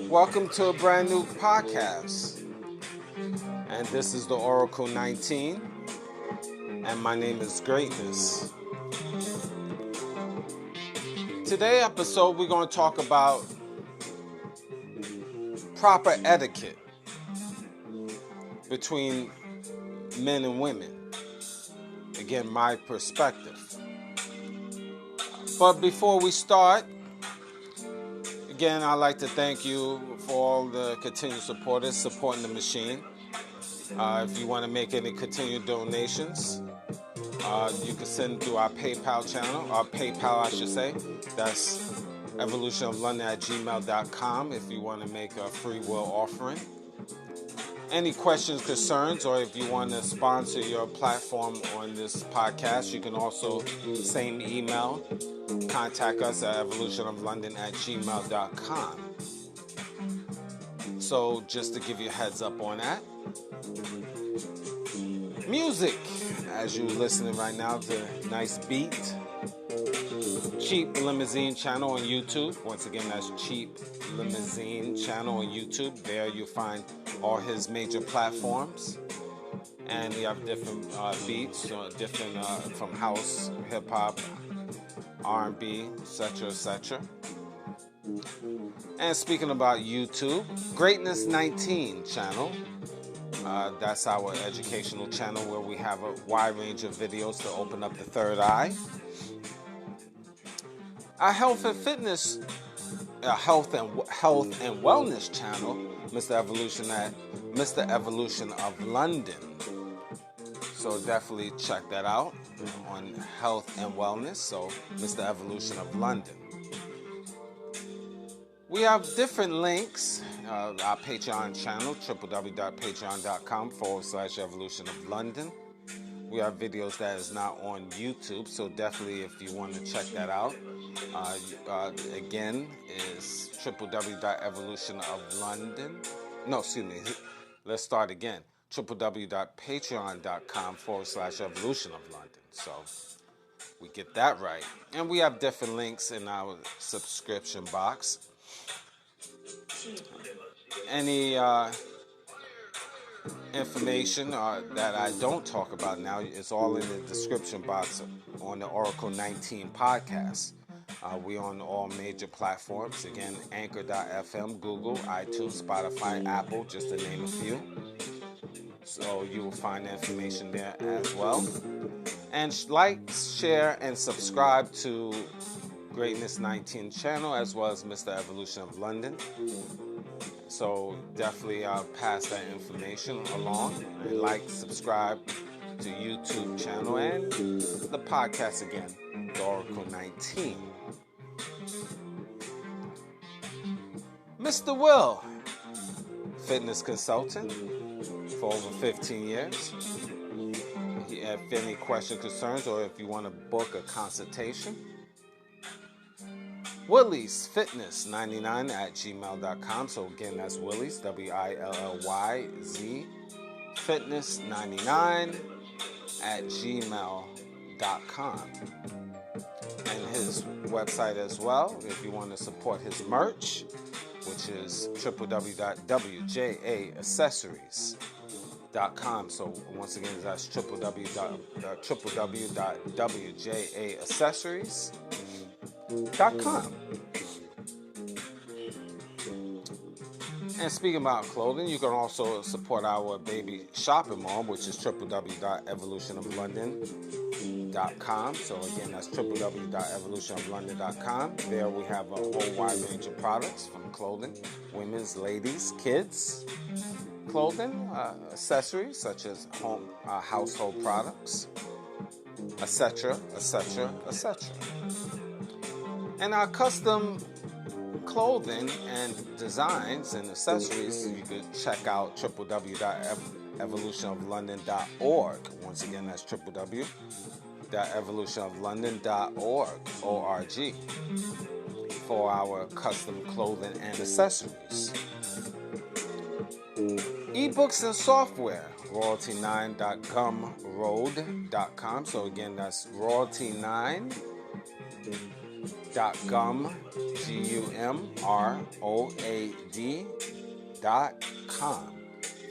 Welcome to a brand new podcast, and this is the Oracle 19, and my name is Greatness. Today's episode, we're going to talk about proper etiquette between men and women. Again, my perspective. But before we start, again, I'd like to thank you for all the continued supporters supporting the machine. If you want to make any continued donations, you can send through our PayPal channel, our PayPal, I should say. That's evolutionoflondon@gmail.com if you want to make a free will offering. Any questions, concerns, or if you want to sponsor your platform on this podcast, you can also, same email, contact us at evolutionoflondon@gmail.com. So just to give you a heads up on that. Music, as you're listening right now, the nice beat. Cheap Limousine channel on YouTube. Once again, that's Cheap Limousine channel on YouTube. There you find all his major platforms. And we have different beats, different from house, hip-hop, R&B, etc., etc. And speaking about YouTube, Greatness 19 channel. That's our educational channel where we have a wide range of videos to open up the third eye. Our health and fitness, health and wellness channel, Mr. Evolution at Mr. Evolution of London. So definitely check that out on health and wellness. So Mr. Evolution of London. We have different links. Our Patreon channel, www.patreon.com/Evolution of London. We have videos that is not on YouTube, so definitely if you want to check that out. Again, is www.evolutionoflondon. No, excuse me. Let's start again. www.patreon.com/Evolution of London. So we get that right. And we have different links in our subscription box. Any information that I don't talk about now is all in the description box on the Oracle 19 podcast. We're on all major platforms. Again, Anchor.fm, Google, iTunes, Spotify, Apple, just to name a few. So you will find information there as well. And like, share, and subscribe to Greatness 19 channel as well as Mr. Evolution of London. So definitely pass that information along. And like, subscribe to YouTube channel and the podcast again, the Oracle 19. Mr. Will, fitness consultant for over 15 years. If any questions, concerns, or if you want to book a consultation, Willys Fitness 99@gmail.com. So again, that's Willys, WILLYZ Fitness 99@gmail.com. And his website as well, if you want to support his merch, which is www.wjaccessories.com. So once again, that's www.wjaccessories.com. And speaking about clothing, you can also support our baby shopping mall, which is www.evolutionoflondon.com. So again, that's www.evolutionoflondon.com. There we have a whole wide range of products from clothing, women's, ladies, kids, clothing, accessories such as home, household products, etc., etc., etc. And our custom clothing and designs and accessories, you can check out www.evolutionoflondon.org. Once again, that's www.evolutionoflondon.org, O-R-G, for our custom clothing and accessories. Ebooks and software, royalty9.gumroad.com. So again, that's royalty9.gumroad.com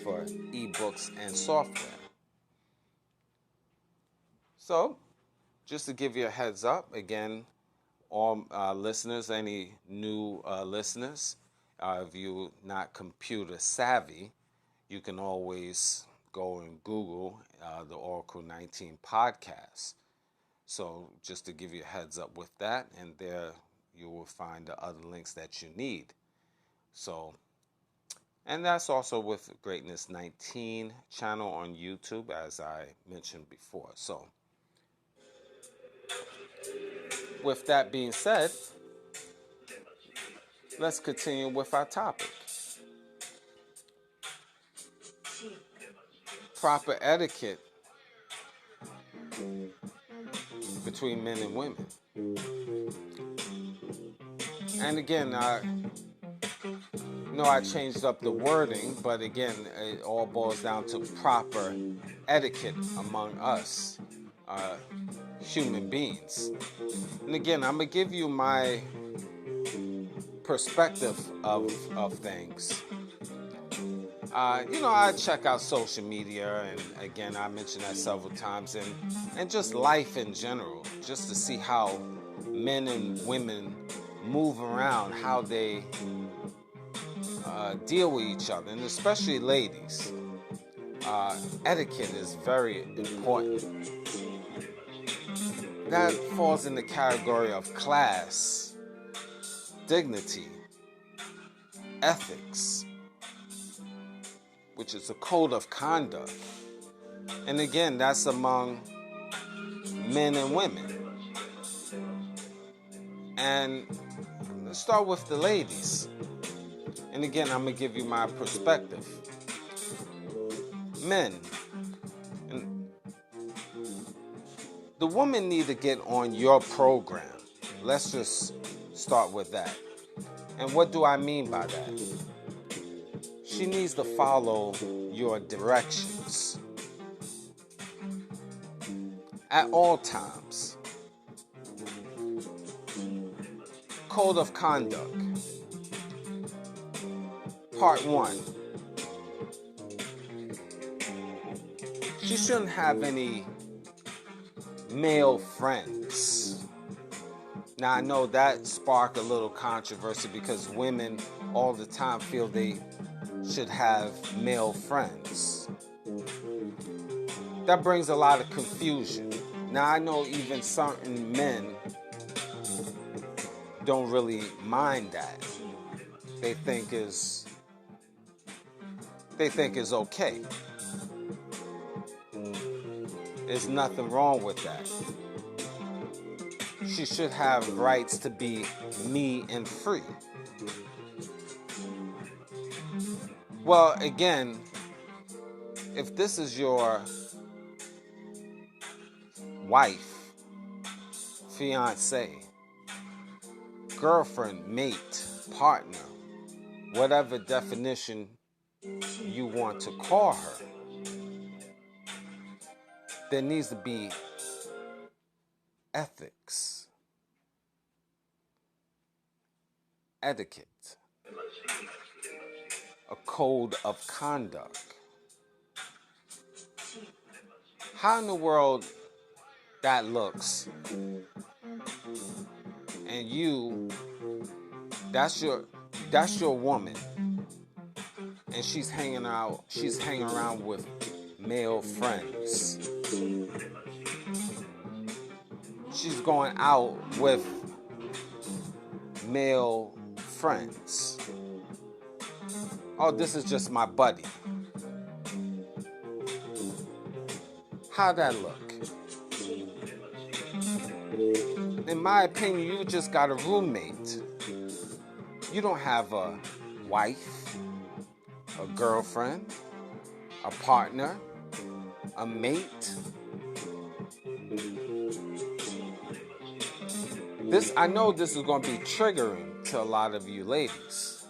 for ebooks and software. So, just to give you a heads up, again, all listeners, any new listeners, if you're not computer savvy, you can always go and Google the Oracle 19 podcast. So just to give you a heads up with that, and there you will find the other links that you need. So, and that's also with Greatness 19 channel on YouTube, as I mentioned before. So, with that being said, let's continue with our topic. Proper etiquette between men and women. And again, I changed up the wording, but again, it all boils down to proper etiquette among us human beings. And again, I'm going to give you my perspective of things. I check out social media, and again, I mentioned that several times, and just life in general, just to see how men and women move around, how they deal with each other, and especially ladies. Etiquette is very important. That falls in the category of class, dignity, ethics, which is a code of conduct. And again, that's among men and women. And let's start with the ladies. And again, I'm going to give you my perspective. Men. The woman need to get on your program. Let's just start with that. And what do I mean by that? She needs to follow your directions at all times. Code of conduct. Part 1. She shouldn't have any male friends. Now, I know that sparked a little controversy because women all the time feel they should have male friends. That brings a lot of confusion. Now, I know even certain men don't really mind that. They think is okay. There's nothing wrong with that. She should have rights to be me and free. Well, again, if this is your wife, fiance, girlfriend, mate, partner, whatever definition you want to call her, there needs to be ethics, etiquette, a code of conduct. How in the world that looks, and that's your woman, and she's hanging around with male friends. She's going out with male friends. Oh, this is just my buddy. How'd that look? in my opinion, you just got a roommate. You don't have a wife, a girlfriend, a partner, a mate. I know this is going to be triggering to a lot of you ladies.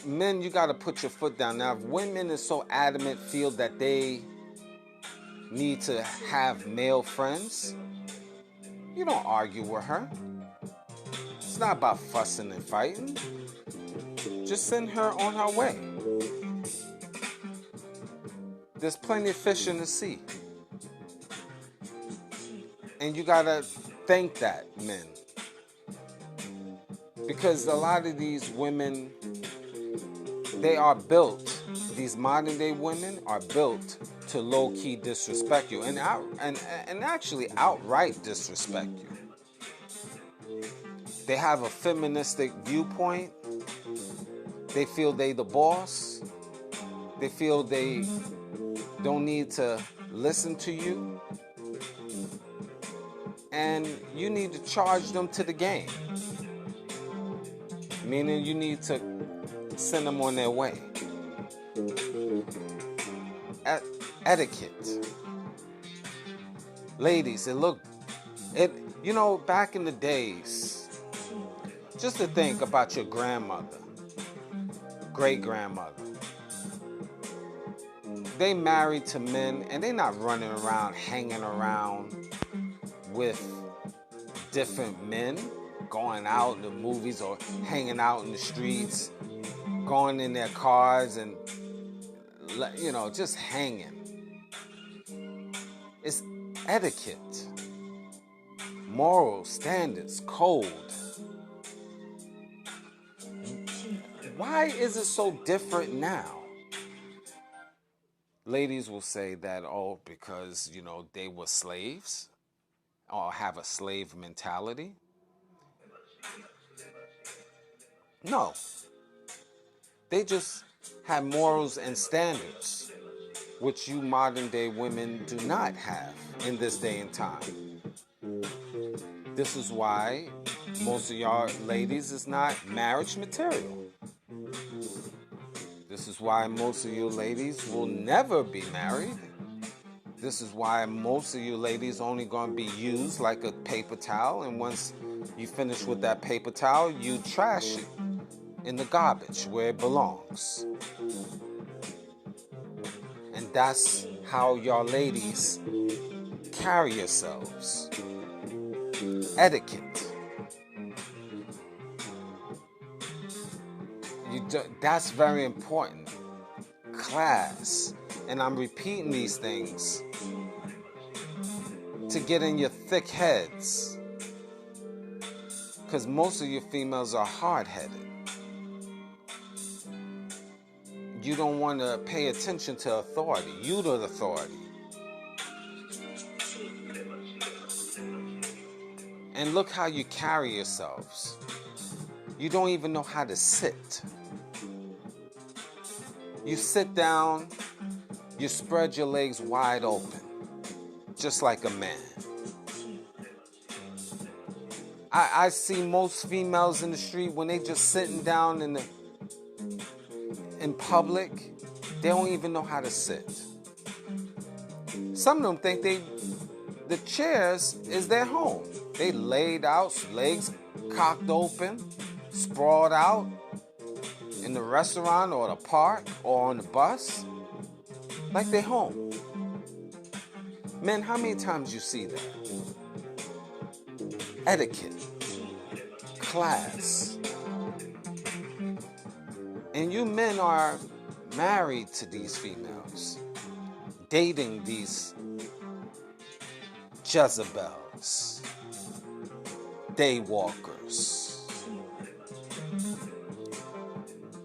Men, you got to put your foot down. Now, if women are so adamant, feel that they need to have male friends, you don't argue with her. It's not about fussing and fighting. Just send her on her way. There's plenty of fish in the sea. And you gotta thank that, men. Because a lot of these women, they are built, these modern day women are built to low-key disrespect you and actually outright disrespect you. They have a feministic viewpoint. They feel they the boss. They feel they don't need to listen to you. And you need to charge them to the game. Meaning you need to send them on their way. Etiquette. Ladies, back in the days, just to think about your grandmother, great-grandmother. They married to men and they're not running around, hanging around with different men, going out in the movies or hanging out in the streets, going in their cars and, just hanging. It's etiquette, moral standards, code. Why is it so different now? Ladies will say that, because, they were slaves or have a slave mentality. No. They just have morals and standards, which you modern day women do not have in this day and time. This is why most of y'all ladies is not marriage material. This is why most of you ladies will never be married. This is why most of you ladies only going to be used like a paper towel, and once you finish with that paper towel, you trash it in the garbage where it belongs. And that's how y'all ladies carry yourselves. Etiquette. That's very important. Class. And I'm repeating these things to get in your thick heads. Because most of you females are hard-headed. You don't want to pay attention to authority. You're the authority. And look how you carry yourselves. You don't even know how to sit. You sit down, you spread your legs wide open, just like a man. I see most females in the street, when they just sitting down in public, they don't even know how to sit. Some of them think the chairs is their home. They laid out, legs cocked open, sprawled out in the restaurant or the park or on the bus, like they're home. Men, how many times you see that? Etiquette, class. And you men are married to these females, dating these Jezebels, daywalkers.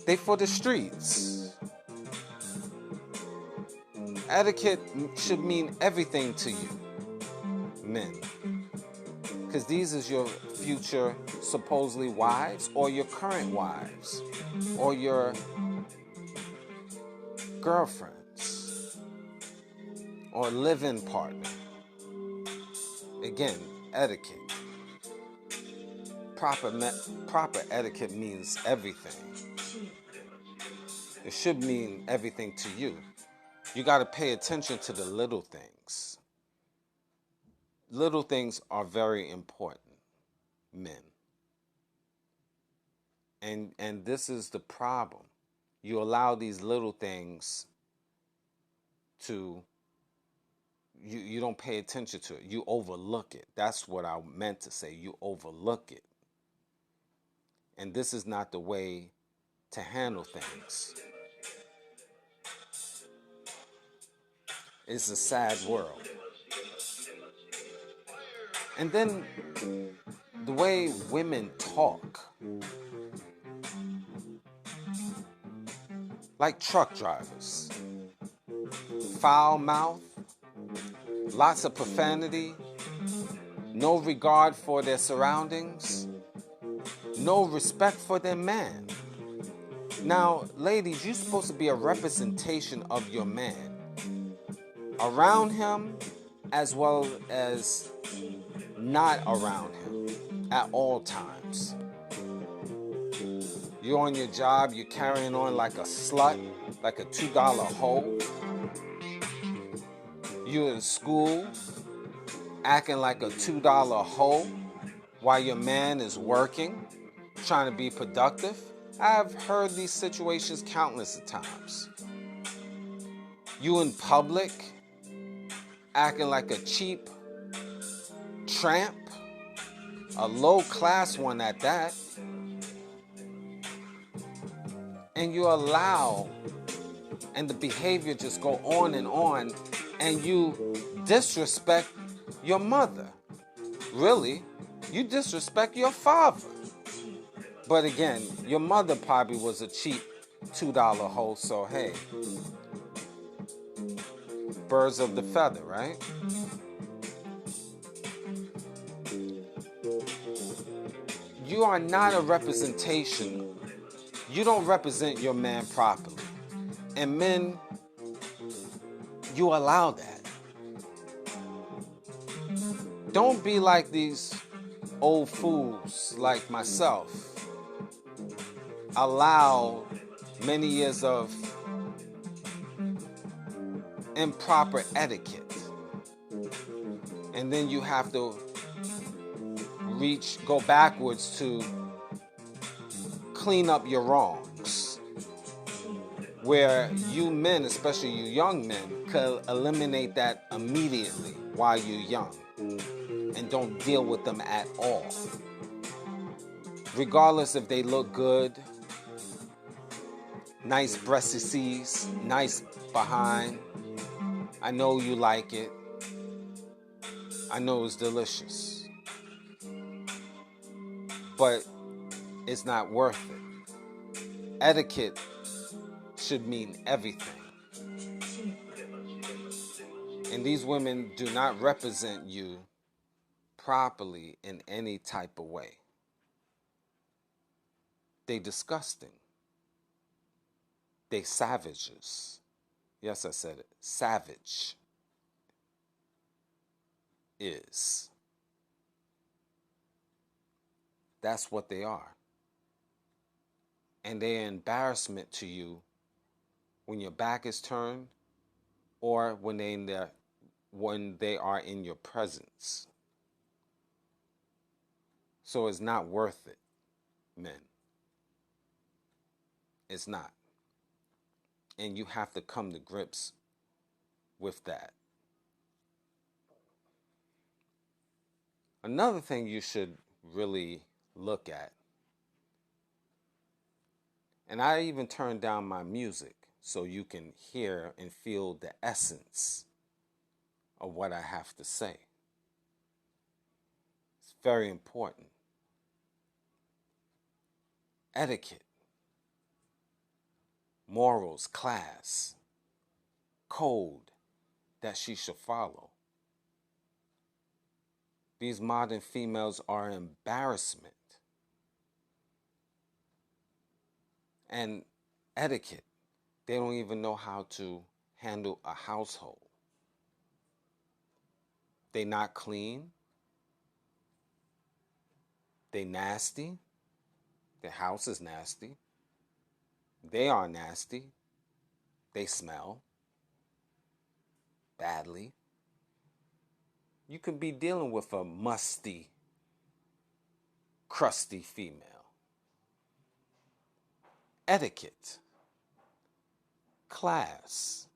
They for the streets. Etiquette should mean everything to you, men. Because these is your future supposedly wives, or your current wives, or your girlfriends, or live-in partner. Again, etiquette. Proper etiquette means everything. It should mean everything to you. You got to pay attention to the little things. Little things are very important, men. And this is the problem. You allow these little things to, you don't pay attention to it. You overlook it. That's what I meant to say. You overlook it. And this is not the way to handle things. It's a sad world. And then the way women talk, like truck drivers, foul mouth, lots of profanity, no regard for their surroundings, no respect for their man. Now, ladies, you're supposed to be a representation of your man, around him as well as not around him at all times. You're on your job, you're carrying on like a slut, like a $2 hoe. You're in school, acting like a $2 hoe while your man is working, trying to be productive. I've heard these situations countless of times. You in public, acting like a cheap tramp, a low-class one at that, and you allow, and the behavior just go on, and you disrespect your mother. Really, you disrespect your father. But again, your mother probably was a cheap $2 hoe, so hey, birds of the feather, right? You are not a representation. You don't represent your man properly. And men, you allow that. Don't be like these old fools like myself. Allow many years of improper etiquette. And then you have to go backwards to clean up your wrongs. Where you men, especially you young men, could eliminate that immediately while you're young and don't deal with them at all. Regardless if they look good, nice breastises, nice behind. I know you like it. I know it's delicious. But it's not worth it. Etiquette should mean everything. And these women do not represent you properly in any type of way. They disgusting. They savages. Yes, I said it. Savage is. That's what they are. And they're an embarrassment to you when your back is turned or when they are in your presence. So it's not worth it, men. It's not. And you have to come to grips with that. Another thing you should really look at, and I even turned down my music so you can hear and feel the essence of what I have to say. It's very important. Etiquette, morals, class, code that she should follow. These modern females are an embarrassment. And etiquette, they don't even know how to handle a household. They not clean. They nasty. Their house is nasty. They are nasty. They smell badly. You could be dealing with a musty, crusty female. Etiquette, class,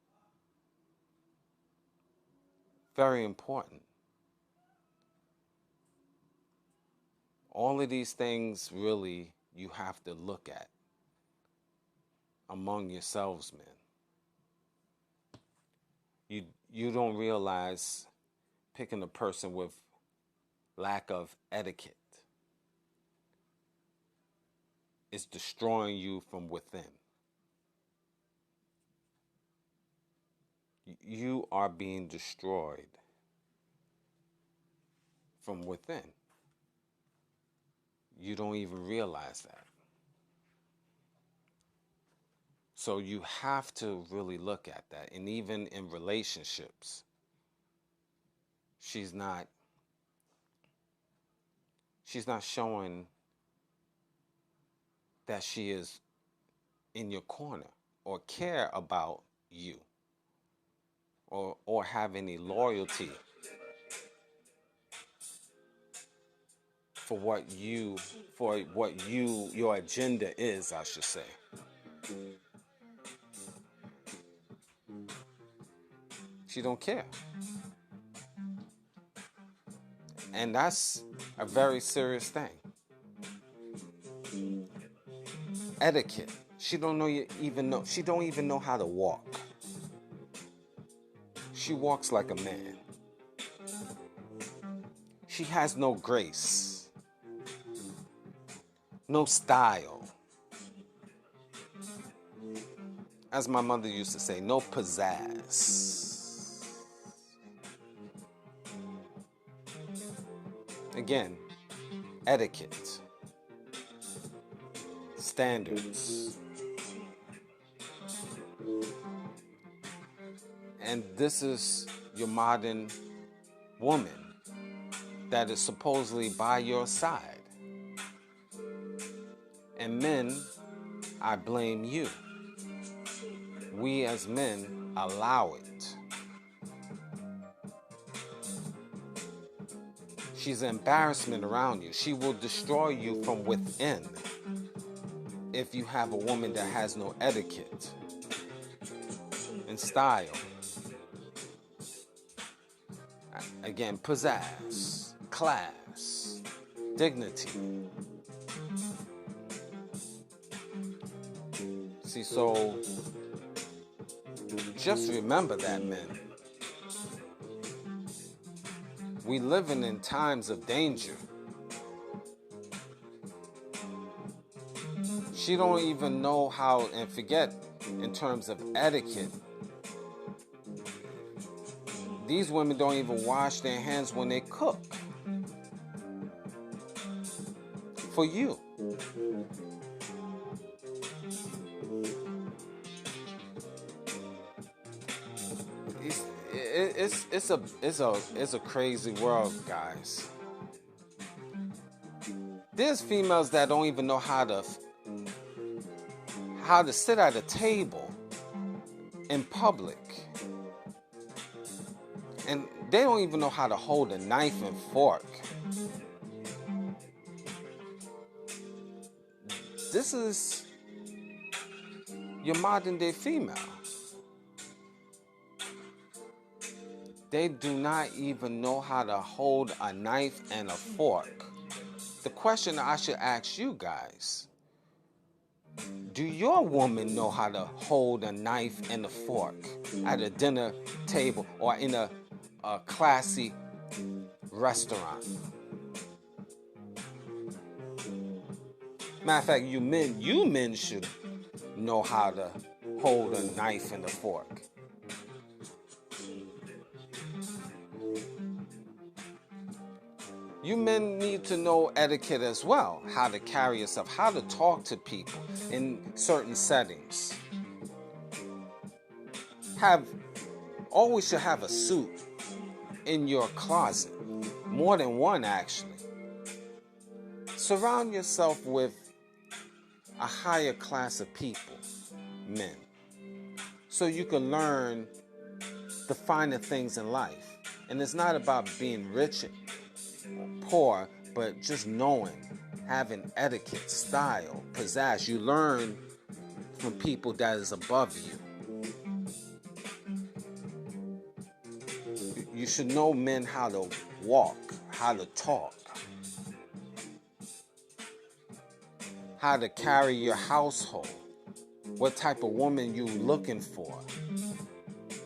very important. All of these things really you have to look at among yourselves, men. You don't realize picking a person with lack of etiquette is destroying you from within. You are being destroyed from within. You don't even realize that. So you have to really look at that. And even in relationships, she's not showing that she is in your corner or care about you or have any loyalty for what your agenda is, I should say. She don't care. And that's a very serious thing. Etiquette. She don't even know how to walk. She walks like a man. She has no grace, no style. As my mother used to say, no pizzazz. Again, etiquette, standards. And this is your modern woman that is supposedly by your side. And men, I blame you. We as men allow it. She's an embarrassment around you. She will destroy you from within if you have a woman that has no etiquette and style. Again, pizzazz, class, dignity. See, so just remember that, men. We living in times of danger. She don't even know how, and forget in terms of etiquette. These women don't even wash their hands when they cook. For you. It's a crazy world, guys. There's females that don't even know how to sit at a table in public. And they don't even know how to hold a knife and fork. This is your modern day female. They do not even know how to hold a knife and a fork. The question I should ask you guys, do your woman know how to hold a knife and a fork at a dinner table or in a classy restaurant? Matter of fact, you men should know how to hold a knife and a fork. You men need to know etiquette as well, how to carry yourself, how to talk to people in certain settings. Always should have a suit in your closet. More than one, actually. Surround yourself with a higher class of people, men, so you can learn the finer things in life. And it's not about being rich or poor, but just knowing, having etiquette, style, pizzazz. You learn from people that is above you. You should know men how to walk, how to talk, how to carry your household, what type of woman you looking for,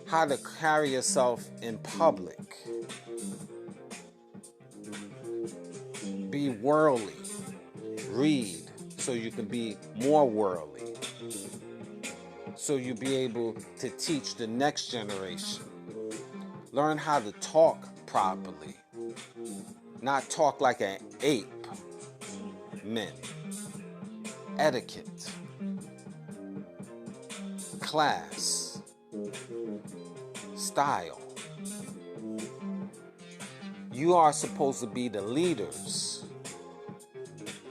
how to carry yourself in public. Be worldly. Read so you can be more worldly. So you'll be able to teach the next generation. Learn how to talk properly. Not talk like an ape. Men. Etiquette. Class. Style. You are supposed to be the leaders.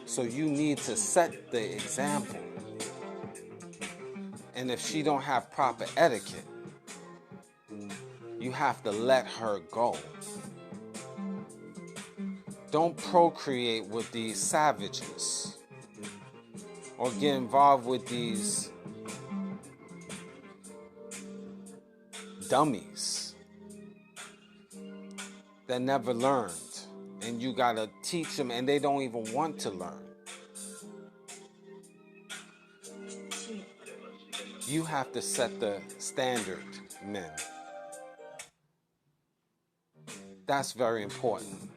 So you need to set the example. And if she don't have proper etiquette, you have to let her go. Don't procreate with these savages or get involved with these dummies that never learned. And you gotta teach them, and they don't even want to learn. You have to set the standard, men. That's very important.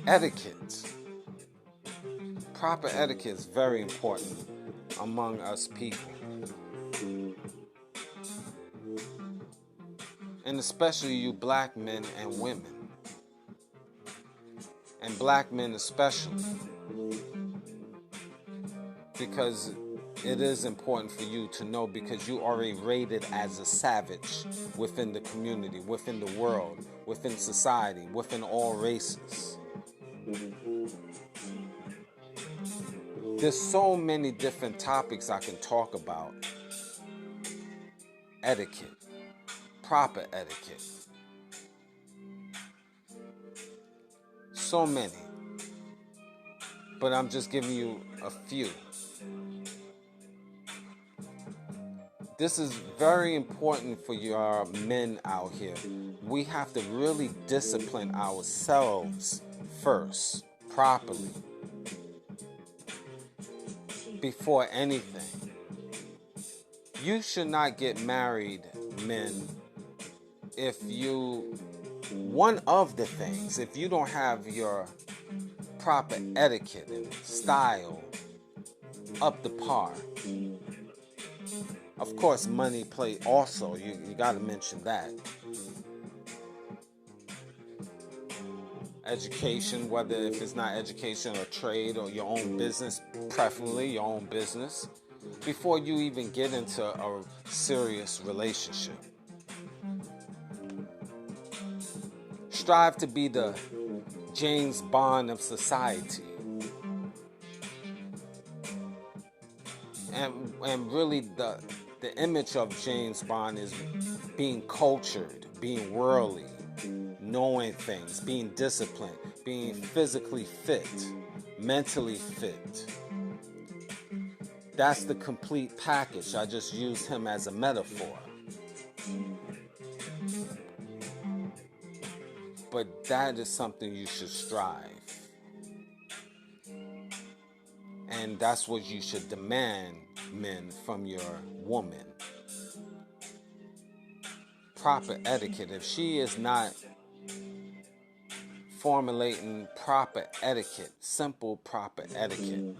Etiquette. Proper etiquette is very important among us people. And especially you black men and women. And black men especially. Because it is important for you to know, because you are rated as a savage within the community, within the world, within society, within all races. There's so many different topics I can talk about. Etiquette. Proper etiquette. So many. But I'm just giving you a few. This is very important for your men out here. We have to really discipline ourselves first, properly, before anything. You should not get married, men, if you, one of the things, if you don't have your proper etiquette and style up to par. Of course, money play also. You got to mention that. Education, whether if it's not education or trade or your own business, preferably your own business, before you even get into a serious relationship. Strive to be the James Bond of society. And really the image of James Bond is being cultured, being worldly, knowing things, being disciplined, being physically fit, mentally fit. That's the complete package. I just used him as a metaphor. But that is something you should strive. And that's what you should demand, men, from your woman. Proper etiquette. If she is not formulating proper etiquette, simple proper etiquette,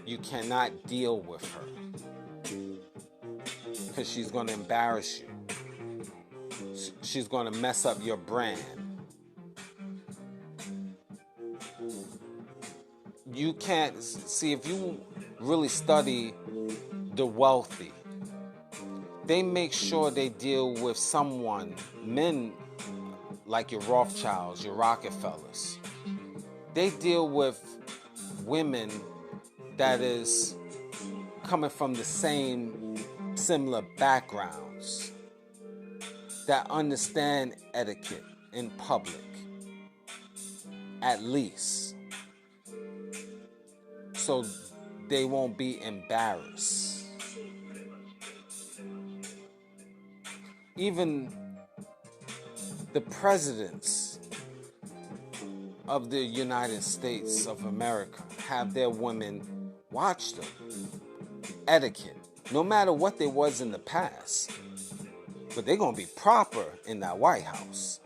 you cannot deal with her. Because she's going to embarrass you. She's going to mess up your brand. You can't see, if you really study the wealthy, They make sure they deal with someone, men like your Rothschilds, your Rockefellers. They deal with women that is coming from the same similar backgrounds, that understand etiquette in public, at least, so they won't be embarrassed. Even the presidents of the United States of America have their women watch them. Etiquette, no matter what they was in the past, but they're going to be proper in that White House.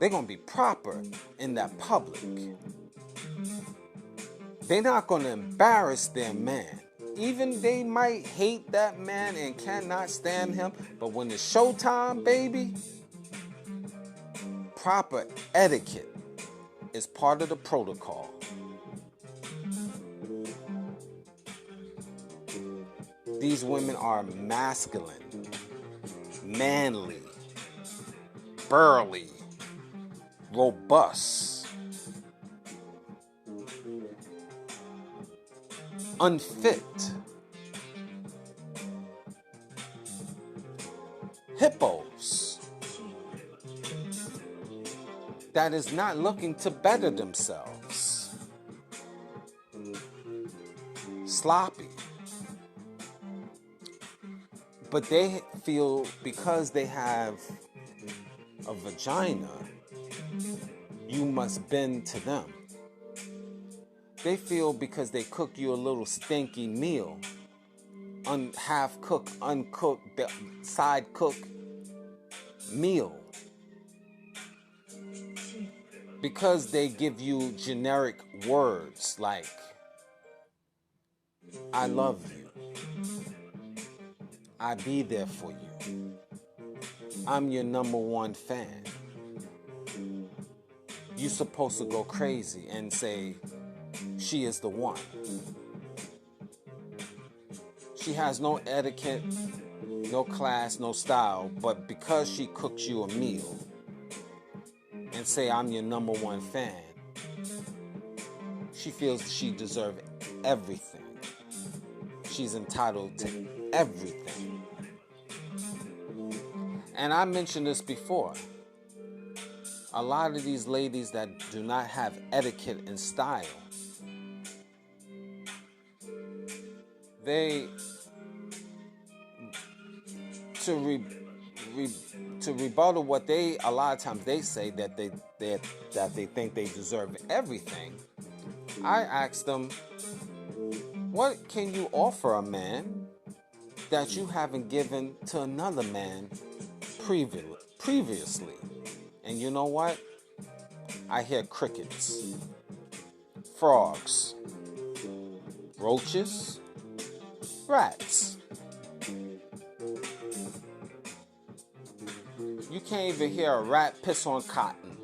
They're going to be proper in that public. They're not going to embarrass their man. Even they might hate that man and cannot stand him, but when it's showtime, baby, proper etiquette is part of the protocol. These women are masculine, manly, burly, robust, unfit, hippos that is not looking to better themselves, sloppy. But they feel because they have a vagina, you must bend to them. They feel because they cook you a little stinky meal, half-cooked, uncooked, side-cooked meal, because they give you generic words like, I love you, I be there for you, I'm your #1 fan. You're supposed to go crazy and say, she is the one. She has no etiquette, no class, no style, but because she cooks you a meal and say, I'm your #1 fan, she feels she deserves everything. She's entitled to everything. And I mentioned this before. A lot of these ladies that do not have etiquette and style, they, to rebuttal what they, a lot of times they say that they think they deserve everything. I ask them, what can you offer a man that you haven't given to another man previously? And you know what? I hear crickets, frogs, roaches, rats. You can't even hear a rat piss on cotton.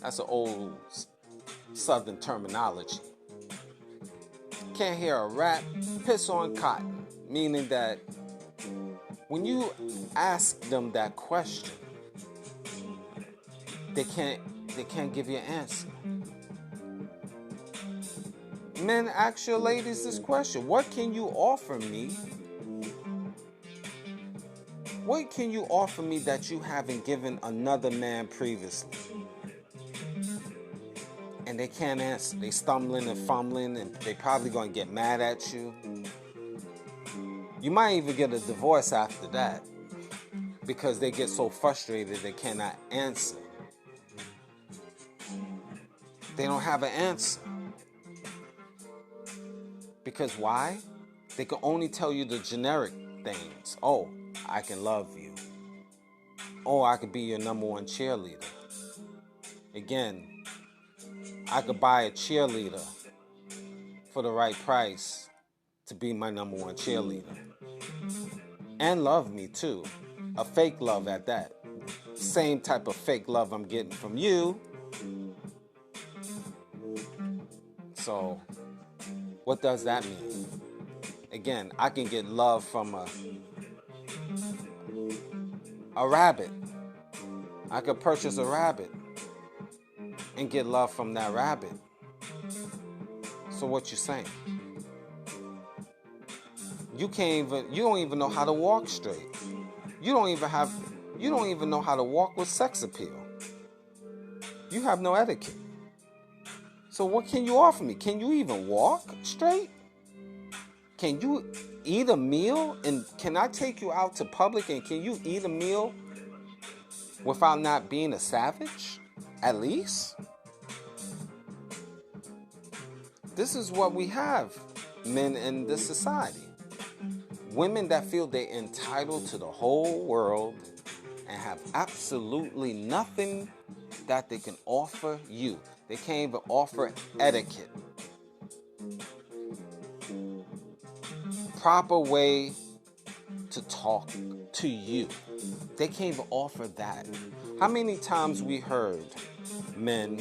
That's an old Southern terminology. Can't hear a rat piss on cotton, meaning that when you ask them that question, they can't give you an answer. Men, ask your ladies this question. What can you offer me? What can you offer me that you haven't given another man previously? And they can't answer. They stumbling and fumbling, and they probably gonna get mad at you. You might even get a divorce after that because they get so frustrated they cannot answer. They don't have an answer. Because why? They can only tell you the generic things. Oh, I can love you. Oh, I could be your #1 cheerleader. Again, I could buy a cheerleader for the right price to be my #1 cheerleader. And love me too. A fake love at that. Same type of fake love I'm getting from you. So, what does that mean? Again, I can get love from a rabbit. I could purchase a rabbit and get love from that rabbit. So what you saying? You don't even know how to walk straight. You don't even know how to walk with sex appeal. You have no etiquette. So what can you offer me? Can you even walk straight? Can you eat a meal? And can I take you out to public and can you eat a meal without not being a savage? At least? This is what we have, men in this society. Women that feel they're entitled to the whole world and have absolutely nothing that they can offer you. They can't even offer etiquette. Proper way to talk to you. They can't even offer that. How many times we heard men,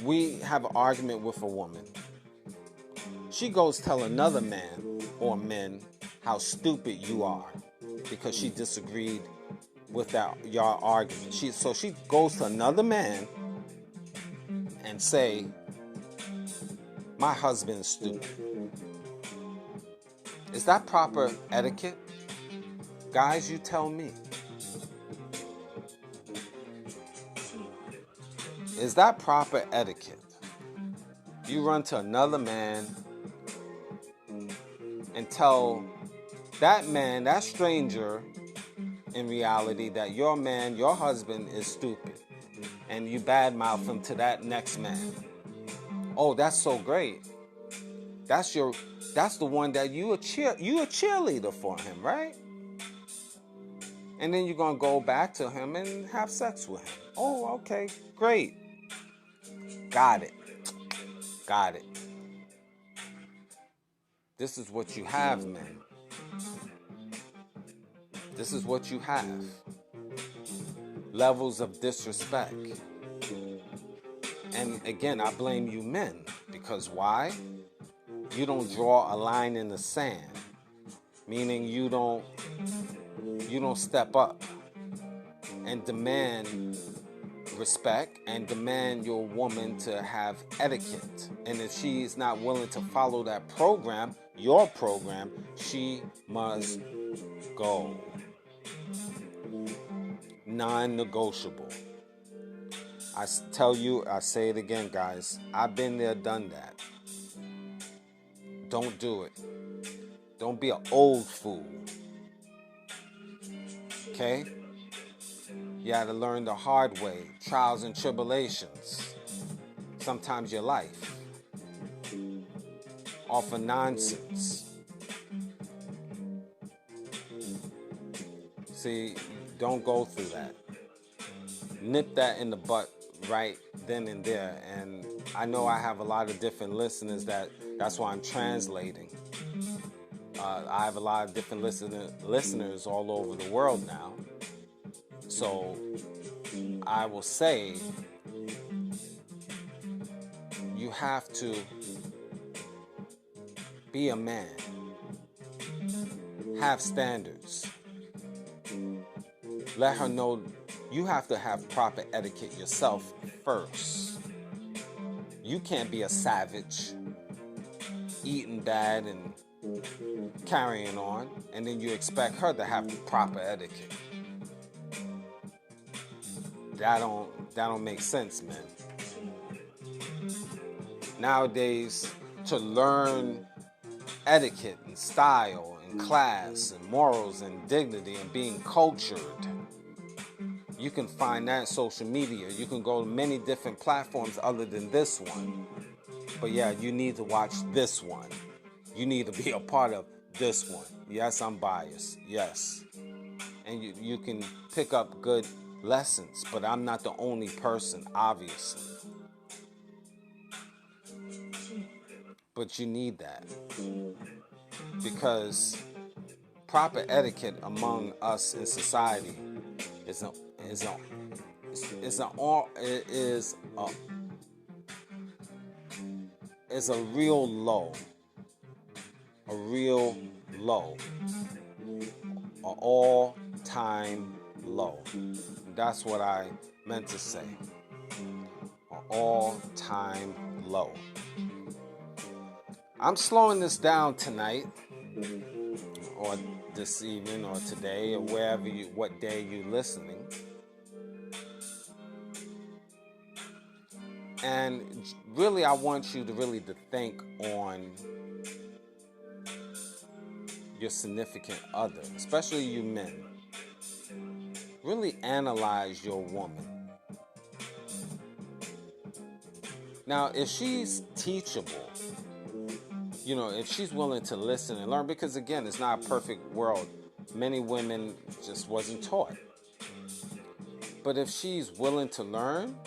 we have an argument with a woman. She goes tell another man or men how stupid you are because she disagreed with your argument. So she goes to another man and say, my husband is stupid. Is that proper etiquette? Guys, you tell me. Is that proper etiquette? You run to another man and tell that man, that stranger, in reality, that your man, your husband is stupid. And you badmouth him to that next man. Oh, that's so great. That's the one that you a cheerleader for him, right? And then you're gonna go back to him and have sex with him. Oh, okay, great. Got it. This is what you have, men. This is what you have. Levels of disrespect. And again, I blame you men. Because why? You don't draw a line in the sand. Meaning you don't step up and demand respect and demand your woman to have etiquette. And if she's not willing to follow that program, your program, she must go. Non-negotiable. I tell you, I say it again, guys. I've been there, done that. Don't do it. Don't be an old fool. Okay? You had to learn the hard way. Trials and tribulations. Sometimes your life. Off of nonsense. See, don't go through that. Nip that in the butt right then and there. And I know I have a lot of different listeners that's why I'm translating. I have a lot of different listeners all over the world now. So I will say you have to be a man. Have standards. Let her know you have to have proper etiquette yourself first. You can't be a savage, eating bad and carrying on, and then you expect her to have proper etiquette. That don't make sense, man. Nowadays, to learn etiquette and style and class and morals and dignity and being cultured, you can find that on social media. You can go to many different platforms other than this one. But yeah, you need to watch this one. You need to be a part of this one. Yes, I'm biased. Yes. And you can pick up good lessons, but I'm not the only person, obviously. But you need that. Because proper etiquette among us in society is is a real low. A real low. An all-time low. That's what I meant to say. An all-time low. I'm slowing this down tonight, or this evening, or today, or what day you're listening. And really, I want you to think on your significant other, especially you men. Really analyze your woman. Now, if she's teachable, if she's willing to listen and learn, because again, it's not a perfect world. Many women just wasn't taught. But if she's willing to learn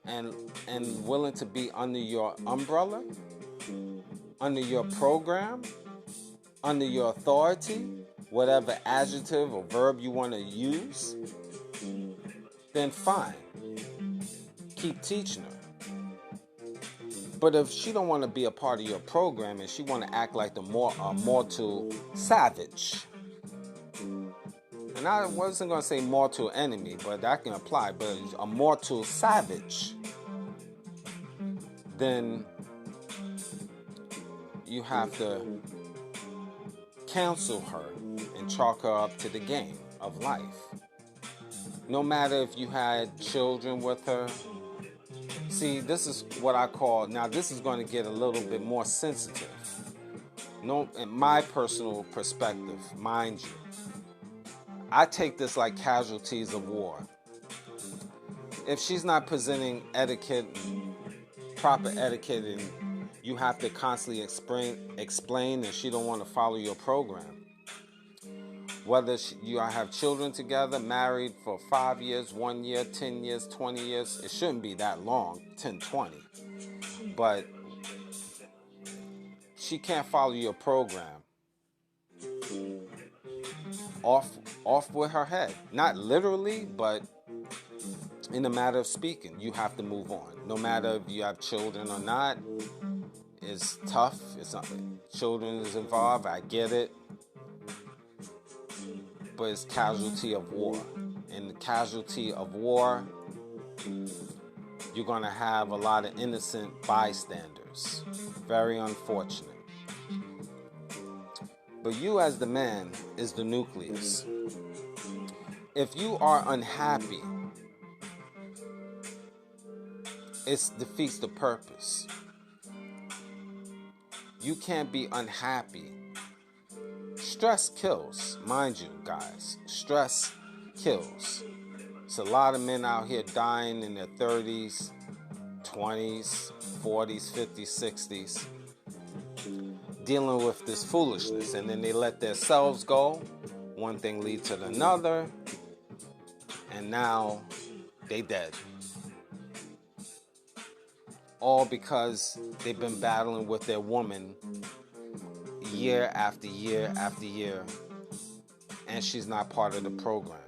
and willing to be under your umbrella, under your program, under your authority, whatever adjective or verb you want to use, then fine. Keep teaching her. But if she don't want to be a part of your program and she want to act like a mortal savage, and I wasn't going to say mortal enemy, but that can apply, but a mortal savage, then you have to counsel her and chalk her up to the game of life. No matter if you had children with her. See, this is what I call, now this is going to get a little bit more sensitive. No, in my personal perspective, mind you, I take this like casualties of war. If she's not presenting proper etiquette, and you have to constantly explain that she don't want to follow your program. Whether you have children together, married for 5 years, 1 year, 10 years, 20 years, it shouldn't be that long, 10, 20. But she can't follow your program. Off with her head. Not literally, but in a matter of speaking, you have to move on. No matter if you have children or not, it's tough. Children is involved, I get it. But it's casualty of war. In the casualty of war, you're going to have a lot of innocent bystanders. Very unfortunate. But you as the man is the nucleus. If you are unhappy, it defeats the purpose. You can't be unhappy. Stress kills, mind you, guys. Stress kills. There's a lot of men out here dying in their 30s, 20s, 40s, 50s, 60s, dealing with this foolishness, and then they let themselves go. One thing leads to another, and now they dead. All because they've been battling with their woman year after year after year, and she's not part of the program.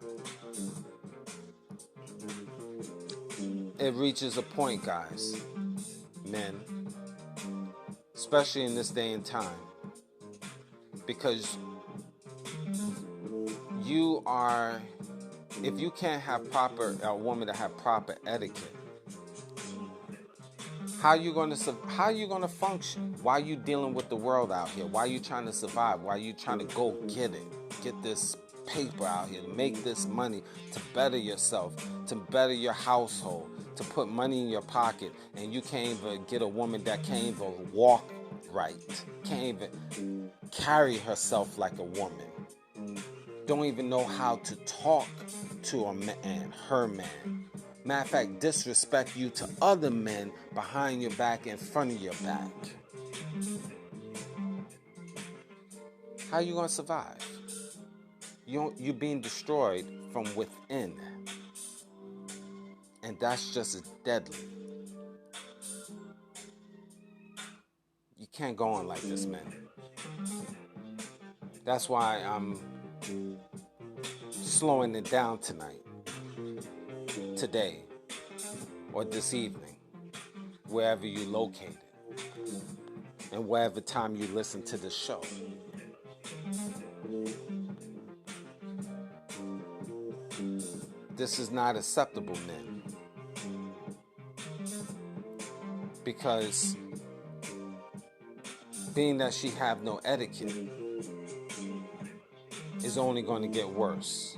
It reaches a point, guys, men, especially in this day and time, because if you can't have a woman to have proper etiquette, how you going to function? Why are you dealing with the world out here? Why are you trying to survive? Why are you trying to go get this paper out here, to make this money, to better yourself, to better your household, to put money in your pocket, and you can't even get a woman that can't even walk right, can't even carry herself like a woman, don't even know how to talk to a man, her man. Matter of fact, disrespect you to other men behind your back, in front of your back. How are you going to survive? You're being destroyed from within. And that's just as deadly. You can't go on like this, man. That's why I'm slowing it down tonight. Today, or this evening, wherever you're located. and whatever time you listen to the show. This is not acceptable, men. Because being that she have no etiquette is only going to get worse.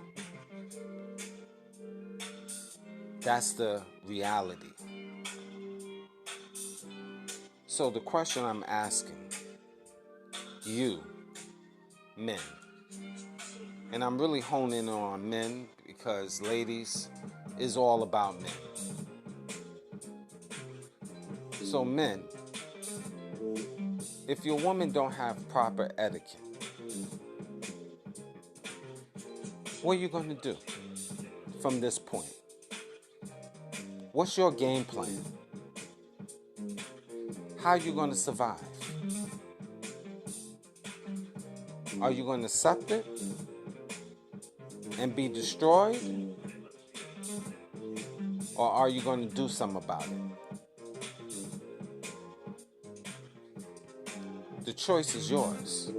That's the reality. So the question I'm asking you, men, and I'm really honing in on men because, ladies, is all about men. So men, if your woman don't have proper etiquette, what are you going to do from this point? What's your game plan? How are you going to survive? Are you going to accept it and be destroyed? Or are you going to do something about it? The choice is yours.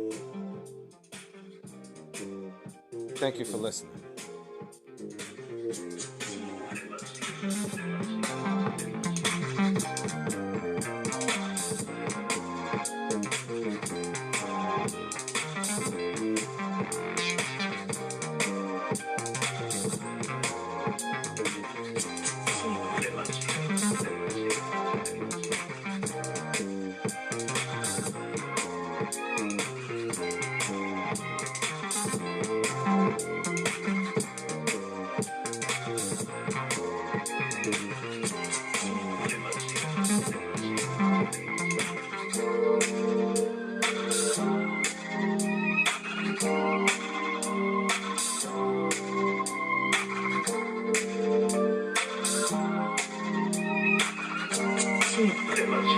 Thank you for listening. Too much.